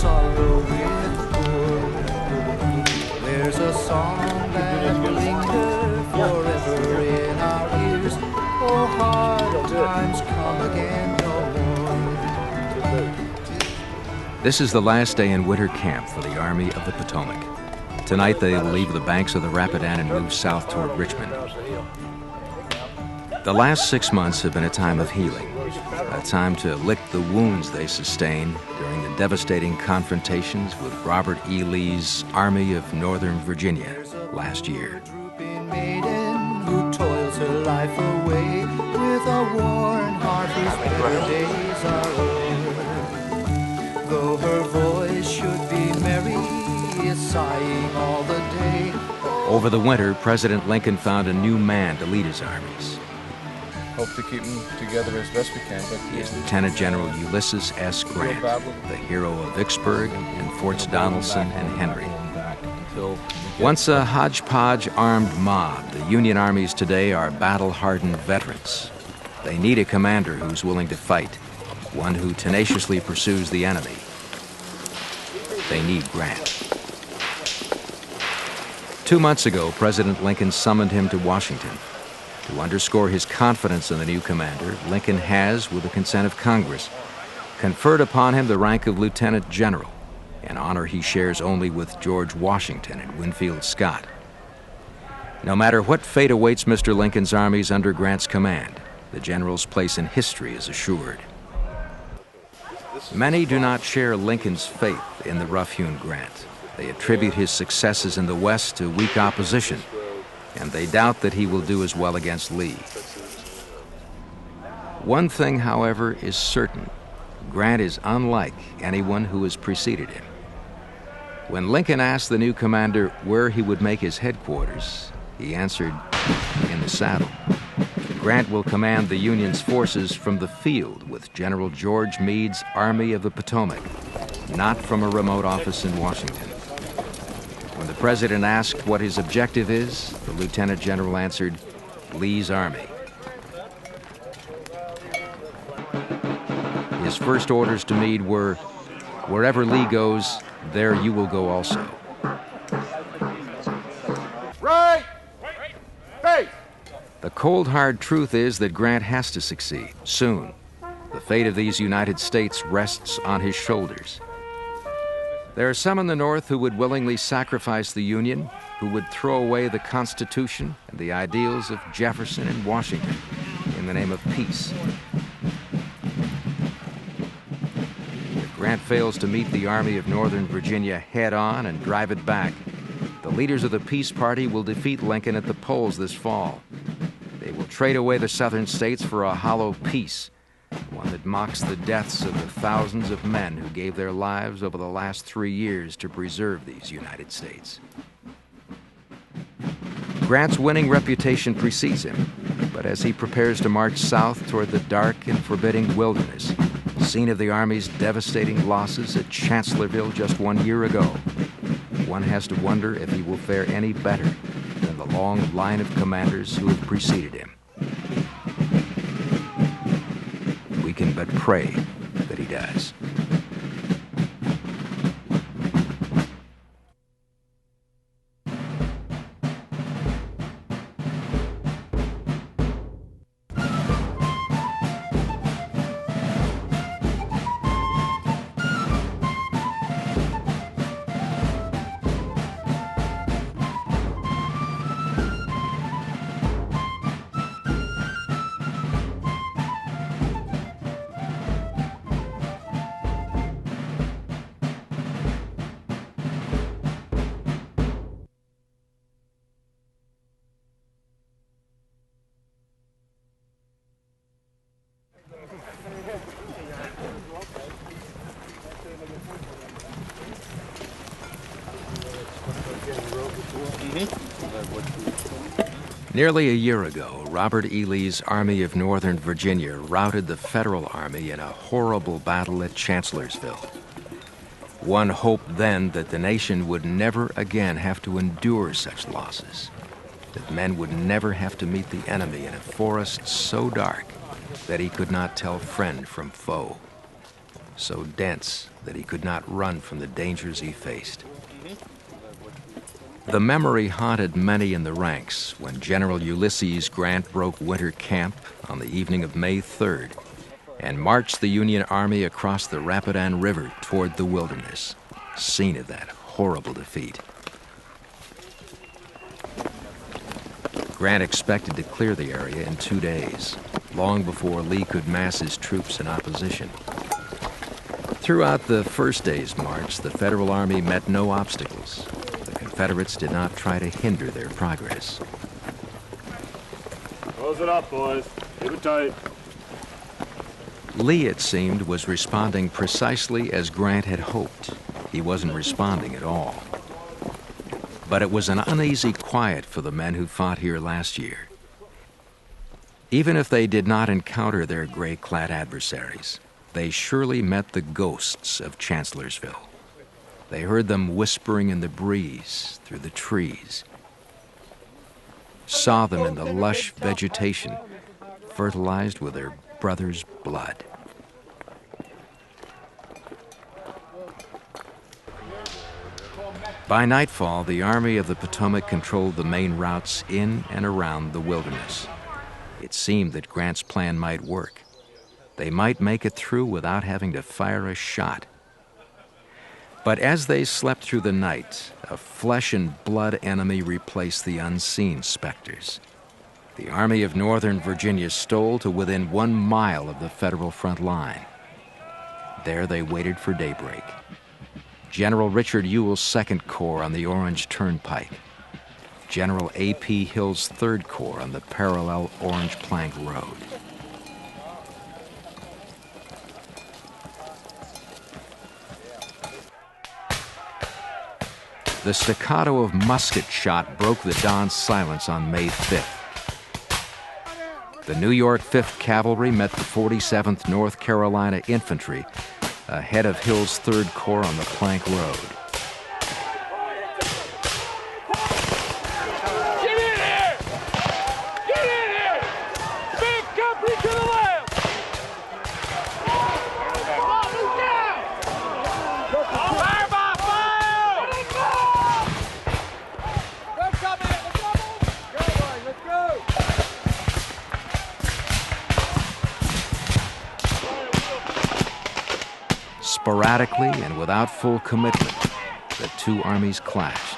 sorrow with good. There's a song that will linger forever in our ears. Oh, hard times come again no more. This is the last day in winter camp for the Army of the Potomac. Tonight they'll leave the banks of the Rapidan and move south toward Richmond. The last 6 months have been a time of healing, a time to lick the wounds they sustained during the devastating confrontations with Robert E. Lee's Army of Northern Virginia last year. Drooping maiden who toils her life away with a worn heart whose better days are o'er. Though her voice should be merry, is sighing all the day. Over the winter, President Lincoln found a new man to lead his armies. Hope to keep them together as best we can. But He is Lieutenant General Ulysses S. Grant, the hero of Vicksburg and Forts Donelson and Henry. Once a hodgepodge armed mob, the Union armies today are battle-hardened veterans. They need a commander who's willing to fight, one who tenaciously pursues the enemy. They need Grant. 2 months ago, President Lincoln summoned him to Washington. To underscore his confidence in the new commander, Lincoln has, with the consent of Congress, conferred upon him the rank of Lieutenant General, an honor he shares only with George Washington and Winfield Scott. No matter what fate awaits Mr. Lincoln's armies under Grant's command, the general's place in history is assured. Many do not share Lincoln's faith in the rough-hewn Grant. They attribute his successes in the West to weak opposition, and they doubt that he will do as well against Lee. One thing, however, is certain. Grant is unlike anyone who has preceded him. When Lincoln asked the new commander where he would make his headquarters, he answered, in the saddle. Grant will command the Union's forces from the field with General George Meade's Army of the Potomac, not from a remote office in Washington. When the president asked what his objective is, the lieutenant general answered, Lee's army. His first orders to Meade were, wherever Lee goes, there you will go also. Right! Face! The cold, hard truth is that Grant has to succeed, soon. The fate of these United States rests on his shoulders. There are some in the North who would willingly sacrifice the Union, who would throw away the Constitution and the ideals of Jefferson and Washington in the name of peace. If Grant fails to meet the Army of Northern Virginia head-on and drive it back, the leaders of the Peace Party will defeat Lincoln at the polls this fall. They will trade away the Southern states for a hollow peace, one that mocks the deaths of the thousands of men who gave their lives over the last 3 years to preserve these United States. Grant's winning reputation precedes him, but as he prepares to march south toward the dark and forbidding wilderness, scene of the Army's devastating losses at Chancellorsville just 1 year ago, one has to wonder if he will fare any better than the long line of commanders who have preceded him. We can but pray that he does. Nearly a year ago, Robert E. Lee's Army of Northern Virginia routed the Federal Army in a horrible battle at Chancellorsville. One hoped then that the nation would never again have to endure such losses, that men would never have to meet the enemy in a forest so dark that he could not tell friend from foe. so dense that he could not run from the dangers he faced. The memory haunted many in the ranks when General Ulysses Grant broke winter camp on the evening of May 3rd and marched the Union Army across the Rapidan River toward the wilderness, scene of that horrible defeat. Grant expected to clear the area in 2 days, long before Lee could mass his troops in opposition. Throughout the first day's march, the Federal Army met no obstacles. The Confederates did not try to hinder their progress. Close it up, boys. Keep it tight. Lee, it seemed, was responding precisely as Grant had hoped. He wasn't responding at all. But it was an uneasy quiet for the men who fought here last year. Even if they did not encounter their gray-clad adversaries, they surely met the ghosts of Chancellorsville. They heard them whispering in the breeze through the trees, saw them in the lush vegetation, fertilized with their brother's blood. By nightfall, the Army of the Potomac controlled the main routes in and around the wilderness. It seemed that Grant's plan might work. They might make it through without having to fire a shot. But as they slept through the night, a flesh and blood enemy replaced the unseen specters. The Army of Northern Virginia stole to within 1 mile of the Federal front line. There they waited for daybreak. General Richard Ewell's 2nd Corps on the Orange Turnpike. General A.P. Hill's 3rd Corps on the parallel Orange Plank Road. The staccato of musket shot broke the dawn silence on May 5th. The New York 5th Cavalry met the 47th North Carolina Infantry ahead of Hill's 3rd Corps on the Plank Road. Get in here! Get in here! Big company to the left! Fire by fire! Let's go! Let's go! Sporadically and without full commitment, the two armies clashed.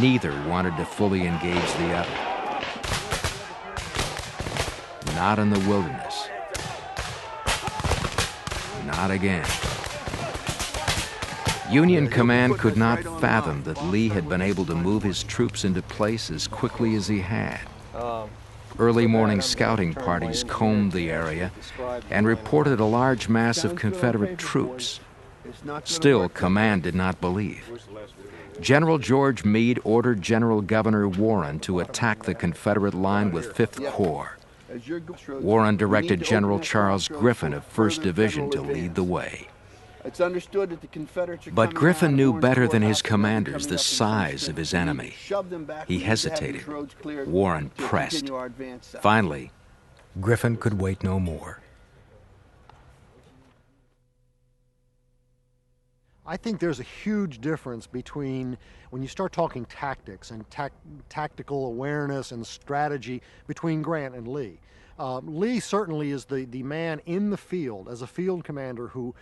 Neither wanted to fully engage the other. Not in the wilderness. Not again. Union command could not fathom that Lee had been able to move his troops into place as quickly as he had. Early morning scouting parties combed the area and reported a large mass of Confederate troops. Still, command did not believe. General George Meade ordered General Governor Warren to attack the Confederate line with 5th Corps. Warren directed General Charles Griffin of 1st Division to lead the way. It's understood that the Confederates are But coming Griffin out knew of better than Orange his County, commanders coming the up in size Mississippi. of his We enemy. shoved them back. He We need to have hesitated. these roads cleared Warren to pressed. continue our advance south. Finally, Griffin could wait no more. I think there's a huge difference between when you start talking tactics and tactical awareness and strategy between Grant and Lee. Lee certainly is the man in the field as a field commander who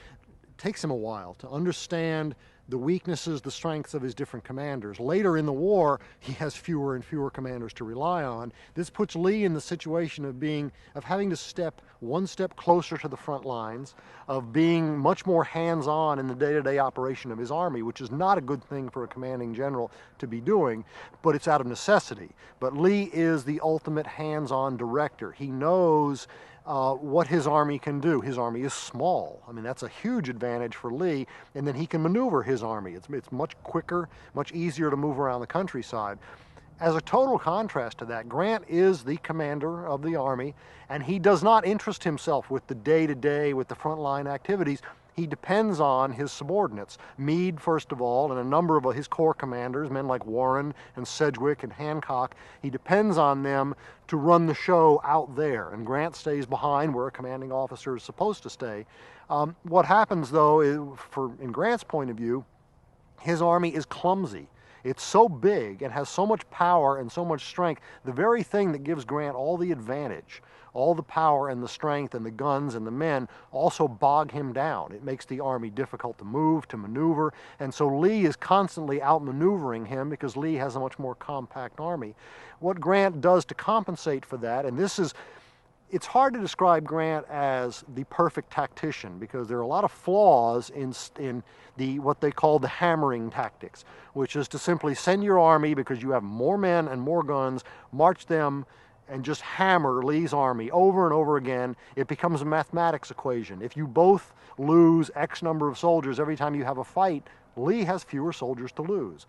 takes him a while to understand the weaknesses, the strengths of his different commanders. Later in the war, he has fewer and fewer commanders to rely on. This puts Lee in the situation of having to step one step closer to the front lines, of being much more hands-on in the day-to-day operation of his army, which is not a good thing for a commanding general to be doing, but it's out of necessity. But Lee is the ultimate hands-on director. He knows what his army can do. His army is small. I mean, that's a huge advantage for Lee, and then he can maneuver his army. It's much quicker, much easier to move around the countryside. As a total contrast to that, Grant is the commander of the army, and he does not interest himself with the day-to-day, with the frontline activities. he depends on his subordinates. Meade, first of all, and a number of his corps commanders, men like Warren and Sedgwick and Hancock, he depends on them to run the show out there, and Grant stays behind where a commanding officer is supposed to stay. What happens, though, is, in Grant's point of view, his army is clumsy. It's so big and has so much power and so much strength. The very thing that gives Grant all the advantage, all the power and the strength and the guns and the men, also bog him down. It makes the army difficult to move, to maneuver, and so Lee is constantly outmaneuvering him because Lee has a much more compact army. What Grant does to compensate for that, and it's hard to describe Grant as the perfect tactician because there are a lot of flaws in what they call the hammering tactics, which is to simply send your army because you have more men and more guns, march them and just hammer Lee's army over and over again. It becomes a mathematics equation. If you both lose X number of soldiers every time you have a fight, Lee has fewer soldiers to lose.